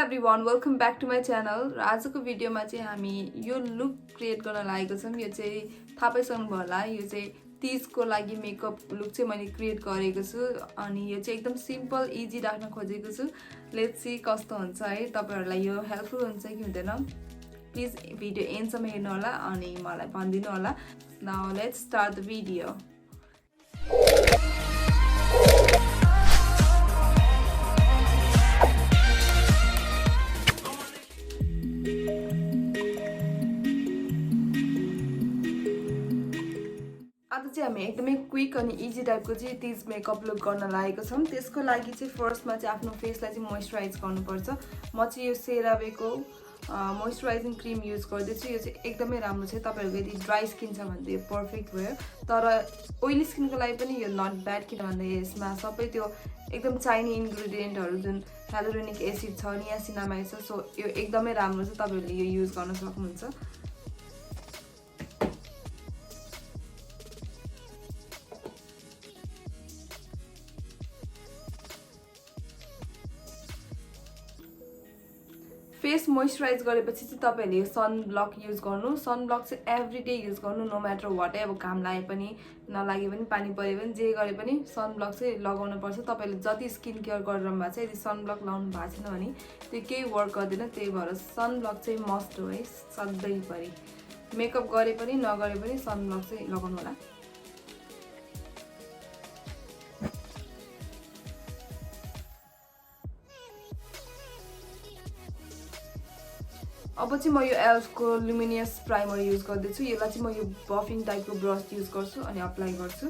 everyone, welcome back to my channel. र आजको भिडियोमा चाहिँ हामी यो लुक क्रिएट गर्न लागेको छौं। यो चाहिँ थाहा पाइसक्नु भयो होला, यो चाहिँ तीजको लागि मेकअप लुक चाहिँ मैले क्रिएट गरेको छु अनि यो चाहिँ एकदम सिम्पल इजी राख्न खोजेको छु। लेट्स सी कस्तो हुन्छ है, तपाईहरुलाई यो हेल्पफुल हुन्छ कि हुँदैन। प्लिज भिडियो एन्डसम्म हेर्नु होला अनि मलाई भनिदिनु होला। Now let's start the video. आज चाहिँ हामी एकदमै क्विक अनि इजी टाइपको चाहिँ तीज मेकअप लुक गर्न लागेको छौं। त्यसको लागि चाहिँ फर्स्टमा चाहिँ आफ्नो फेसलाई चाहिँ मोइस्चराइज गर्नुपर्छ। म चाहिँ यो सेरावेको मोइस्चराइजिङ क्रिम युज गर्दैछु। यो चाहिँ एकदमै राम्रो छ। तपाईहरुको यदि ड्राई स्किन छ भने यो पर्फेक्ट भयो, तर ओइली स्किनको लागि पनि यो नट ब्याड, किनभने यसमा सबै त्यो एकदम चाहिने इन्ग्रेडिएन्टहरु जुन हाइलुरोनिक एसिड छ, नियासिनामाइड छ, सो यो एकदमै राम्रो छ। तपाईहरुले यो युज गर्न सक्नुहुन्छ। फेस मोइस्चराइज गरेपछि चाहिँ तपाईहरुले सन ब्लक युज गर्नु। सन ब्लक चाहिँ एभ्री डे युज गर्नु, नो म्याटर व्हाट। अब घाम लागे पनि नलागे पनि पानी परे पनि जे गरे पनि सन ब्लक चाहिँ लगाउनु पर्छ। तपाईहरुले जति स्किन केयर गरिरहनु भएको छ, यदि सन ब्लक लाउनु भएको छैन भने त्यो केही वर्क गर्दैन। त्यही भएर सन ब्लक चाहिँ मस्ट हो है, सधैँभरि मेकअप गरे पनि नगरे पनि सन ब्लक चाहिँ लगाउनु होला। अब चाहिँ म यो एल्फ को लुमिनियस प्राइमर युज गर्दैछु। यसलाई चाहिँ म यो बफिङ टाइपको ब्रश युज गर्छु अनि अप्लाई गर्छु।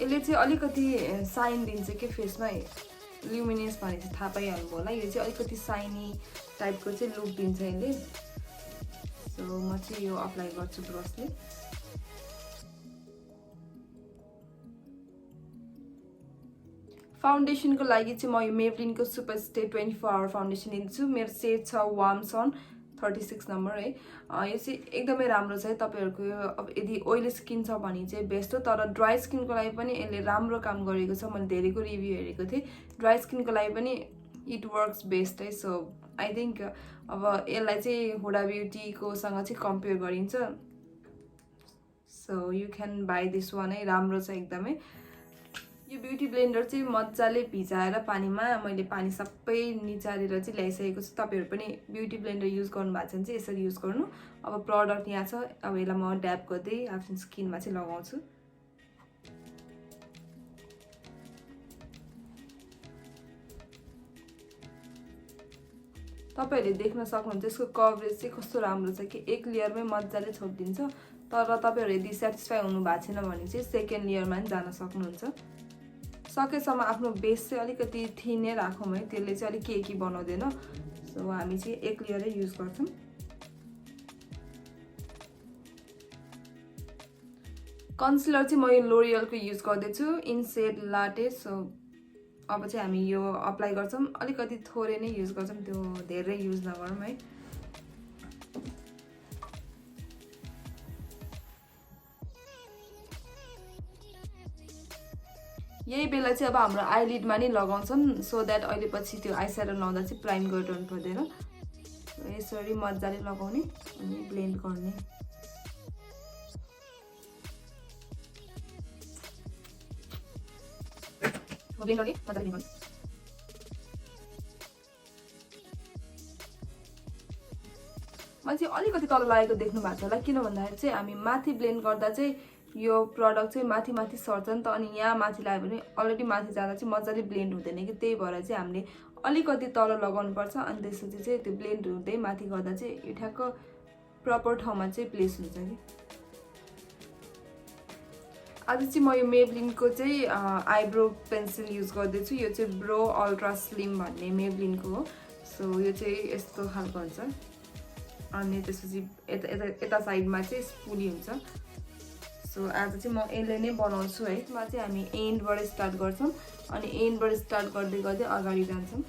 यसले चाहिँ अलिकति साइन दिन्छ के फेसमा। लुमिनियस भने चाहिँ थाहा पाइहाल्नु होला, यो चाहिँ अलिकति साइनी टाइपको चाहिँ लुक दिन्छ यसले। सो म चाहिँ यो अप्लाई गर्छु ब्रशले। फाउन्डेसन को लागि चाहिँ म यो Maybelline को superstay 24 आवर फाउन्डेसन लिन्छु। मेरो सेड छ वार्म सन 36 नम्बर है। यो चाहिँ एकदमै राम्रो छ है। तपाईहरुको अब यदि ओइली स्किन छ भने चाहिँ बेस्ट हो, तर ड्राई स्किन को लागि पनि यसले राम्रो काम गरेको छ। मैले धेरैको रिभ्यु हेरेको थिएँ, ड्राई स्किन को लागि पनि इट वर्क्स बेस्ट है। सो आई थिंक अब यसलाई चाहिँ हुडा ब्युटी को सँग चाहिँ कम्पेयर गरिन्छ। So you can by this one है, राम्रो छ एकदमै। यो ब्युटी ब्लेन्डर चाहिँ मजाले भिजाएर पानीमा मैले पानी सबै निचारेर चाहिँ ल्याइसकेको छु। तपाईहरु पनि ब्युटी ब्लेन्डर युज गर्नु भएको छ भने चाहिँ यसरी युज गर्नु। अब प्रोडक्ट यहाँ छ, अब यसलाई म ड्याप गर्दै आफ्नो स्किनमा चाहिँ लगाउँछु। तपाईहरुले देख्न सक्नुहुन्छ यसको कभरेज चाहिँ कस्तो राम्रो छ कि एक लेयरमै मजाले छोपिदिन्छ। तर तपाईहरु यदि स्याटिस्फाई हुनु भएको छैन भने चाहिँ सेकेन्ड लेयरमा पनि जान सक्नुहुन्छ। सकेसम्म आफ्नो बेस चाहिँ अलिकति थिनै राखौं है, त्यसले चाहिँ अलिक केकी बनाउँदैन। सो हामी चाहिँ एक लेयरै युज गर्छौं। कन्सिलर चाहिँ म यो लोरियल को युज गर्दैछु इन सेड लाटे। सो अब चाहिँ हामी यो अप्लाई गर्छौं, अलिकति थोरै नै युज गर्छौं, त्यो धेरै युज नगरौँ है। यही बेला चाहिँ अब हाम्रो आइलिडमा नि लगाउँछौं, सो दैट अहिले पछि त्यो आई स्याडो लाउँदा चाहिँ प्राइम गरिरहनु पर्दैन। यसरी मजाले लगाउने अनि ब्लेन्ड गर्ने। ब्लेन्ड गर्ने मजाले गर्ने। मैले चाहिँ अलिकति तल लागेको देख्नु भएको छ होला, किन भन्दाखेरि चाहिँ हामी माथि ब्लेन्ड गर्दा चाहिँ यो प्रोडक्ट चाहिँ माथि माथि सर्छ नि त, अनि यहाँ माथि लाग्यो भने अलरेडी माथि जाँदा चाहिँ मजाले ब्लेन्ड हुँदैन कि। त्यही भएर चाहिँ हामीले अलिकति तल लगाउनु पर्छ अनि त्यसपछि चाहिँ त्यो ब्लेन्ड हुँदै माथि गर्दा चाहिँ यो ठ्याक्क प्रपर ठाउँमा चाहिँ प्लेस हुन्छ कि। आज चाहिँ म यो Maybelline को चाहिँ आइब्रो पेन्सिल युज गर्दैछु। यो चाहिँ ब्रो अल्ट्रा स्लिम भन्ने Maybelline को हो। सो यो चाहिँ यस्तो खालको हुन्छ अनि त्यसपछि यता साइडमा चाहिँ स्पुली हुन्छ। सो आज चाहिँ म यसले नै बनाउँछु है। यसमा चाहिँ हामी एन्डबाट स्टार्ट गर्छौं अनि एन्डबाट स्टार्ट गर्दै गर्दै अगाडि जान्छौं।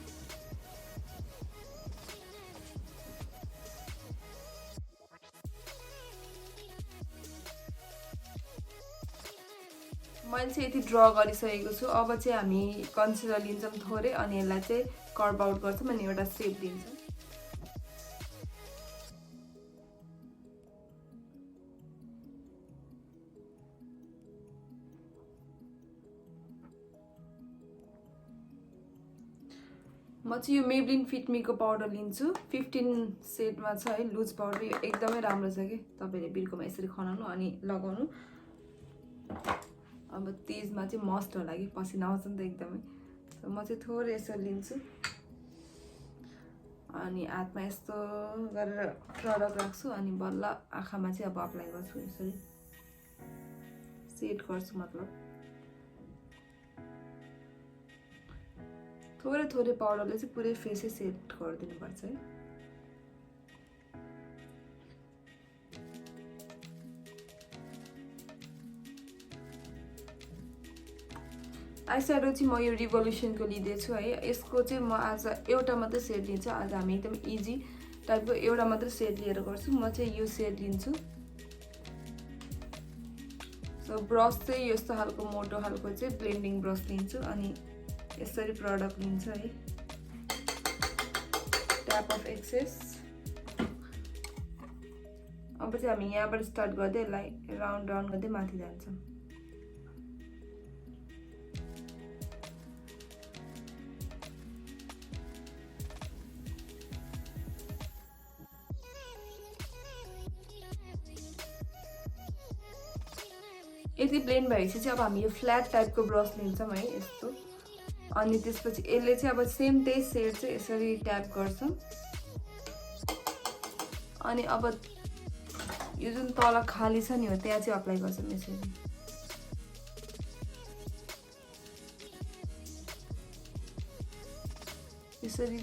मैले चाहिँ यति ड्र गरिसकेको छु। अब चाहिँ हामी कन्सिलर लिन्छौँ थोरै अनि यसलाई चाहिँ कर्भ आउट गर्छौँ अनि एउटा सेप दिन्छौँ। म चाहिँ यो Maybelline Fit Me को पाउडर लिन्छु। 15 सेडमा छ है, लुज पाउडर। यो एकदमै राम्रो छ कि तपाईले बिर्कोमा यसरी खनाउनु अनि लगाउनु। अब तेजमा चाहिँ मस्ट होला कि पसिना आउँछ नि त एकदमै। म चाहिँ थोरै यसो लिन्छु अनि हातमा यस्तो गरेर प्रडक्ट राख्छु अनि बल्ल आँखामा चाहिँ अब अप्लाई गर्छु। यसरी सेट गर्छु, मतलब थोरै थोरै पाउडरले चाहिँ पुरै फेसै सेट गरिदिनु पर्छ है। आई स्याडो चाहिँ म यो रिभोल्युसनको लिँदैछु है। यसको चाहिँ म आज एउटा मात्रै सेड लिन्छु। आज हामी एकदम इजी टाइपको एउटा मात्रै सेड लिएर गर्छु। म चाहिँ यो सेड लिन्छु। सो ब्रस चाहिँ यस्तो खालको मोटो खालको चाहिँ ब्लेन्डिङ ब्रस लिन्छु अनि यसरी प्रडक्ट लिन्छ है। Type of access. अब चाहिँ हामी यहाँबाट स्टार्ट गर्दै यसलाई राउन्ड राउन्ड गर्दै माथि जान्छौँ। यति ब्लेन्ड भएपछि चाहिँ अब हामी यो फ्ल्याट टाइपको ब्रस लिन्छौँ है यस्तो। अनि त्यसपछि यसले चाहिँ अब सेम त्यही सेड चाहिँ यसरी ट्याप गर्छौँ अनि अब यो जुन तल खाली छ नि हो त्यहाँ चाहिँ अप्लाई गर्छौँ यसरी। यसरी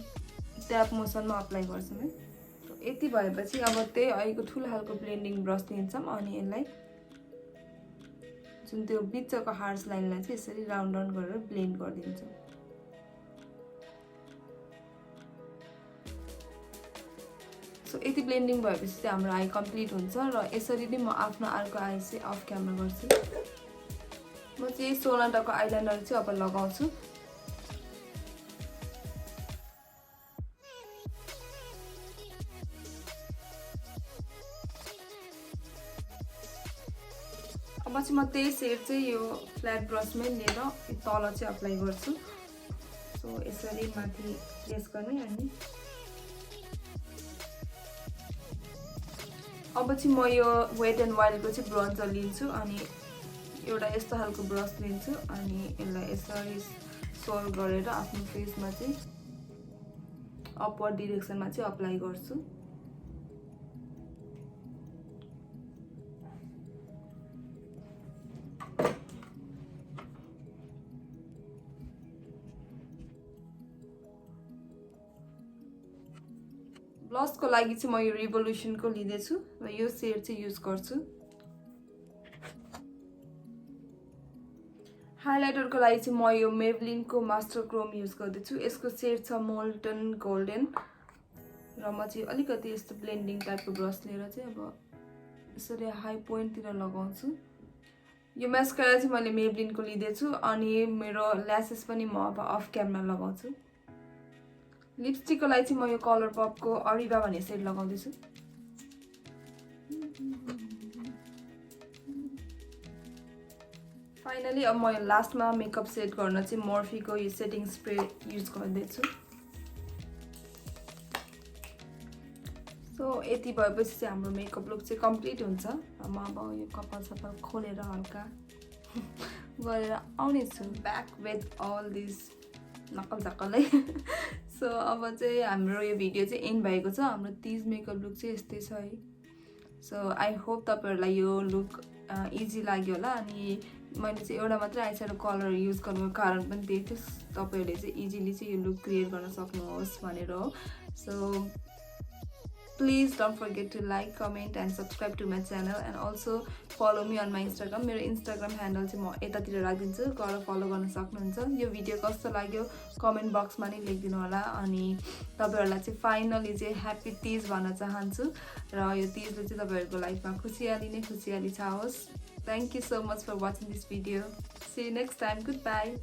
ट्याप मोसनमा अप्लाई गर्छौँ है। यति भएपछि अब त्यही अहिलेको ठुलो खालको ब्लेन्डिङ ब्रस लिन्छौँ अनि यसलाई जुन त्यो बिचको हार्स लाइनलाई चाहिँ यसरी राउन्ड राउन्ड गरेर ब्लेन्ड गरिदिन्छौँ। सो यति ब्लेन्डिङ भएपछि चाहिँ हाम्रो आई कम्प्लिट हुन्छ र यसरी नै म आफ्नो अर्को आई चाहिँ अफ क्यामरा गर्छु। म चाहिँ सोनाटाको आइलाइनर चाहिँ अब लगाउँछु। अब चाहिँ म त्यही सेड चाहिँ यो फ्ल्याट ब्रसमै लिएर तल चाहिँ अप्लाई गर्छु। सो यसरी माथि प्लेस गर्ने अनि अब चाहिँ म यो वेट एन्ड वाइल्डको चाहिँ ब्रन्जर लिन्छु अनि एउटा यस्तो खालको ब्रस लिन्छु अनि यसलाई यसरी सोल्भ गरेर आफ्नो फेसमा चाहिँ अपवर्ड डिरेक्सनमा चाहिँ अप्लाई गर्छु। ब्लसको लागि चाहिँ म यो रिभोल्युसनको लिँदैछु र यो सेड चाहिँ युज गर्छु। हाइलाइटरको लागि चाहिँ म यो मेबलिनको मास्टर क्रोम युज गर्दैछु। यसको सेड छ मोल्टन गोल्डन र म चाहिँ अलिकति यस्तो ब्लेन्डिङ टाइपको ब्रस लिएर चाहिँ अब यसरी हाई पोइन्टतिर लगाउँछु। यो मास्कारा चाहिँ मैले मेबलिनको लिँदैछु अनि मेरो ल्यासेस पनि म अब अफ क्यामरा लगाउँछु। लिपस्टिकको लागि चाहिँ म यो कलर पपको arriba भन्ने सेड लगाउँदैछु। फाइनली अब म लास्टमा मेकअप सेट गर्न चाहिँ morpheको यो सेटिङ स्प्रे युज गर्दैछु। सो यति भएपछि चाहिँ हाम्रो मेकअप लुक चाहिँ कम्प्लिट हुन्छ। म अब यो कपाल सपाल खोलेर हल्का गरेर आउने छु ब्याक विथ अल दिस नक्कल झक्कलै। सो अब चाहिँ हाम्रो यो भिडियो चाहिँ एन्ड भएको छ। हाम्रो तीज मेकअप लुक चाहिँ यस्तै छ है। सो आई होप तपाईहरुलाई यो लुक इजी लाग्यो होला अनि मैले चाहिँ एउटा मात्रै आइस्याडो कलर युज गर्नुको कारण पनि त्यही थियो, तपाईहरुले चाहिँ इजिली चाहिँ यो लुक क्रिएट गर्न सक्नुहोस् भनेर हो। So Please don't forget to like, comment and subscribe to my channel, and also follow me on my Instagram. मेरो Instagram handle चाहिँ म यतातिर राखिदिन्छु, गएर फलो गर्न सक्नुहुन्छ. यो भिडियो कस्तो लाग्यो कमेन्ट बक्समा नि लेखिदिनु होला. अनि तपाईहरुलाई चाहिँ फाइनली चाहिँ ह्यापी तीज भन्न चाहन्छु र यो तीजले चाहिँ तपाईहरुको लाइफमा खुशियाली नै खुशियाली छाओस्. Thank you so much for watching this video. See you next time. Goodbye.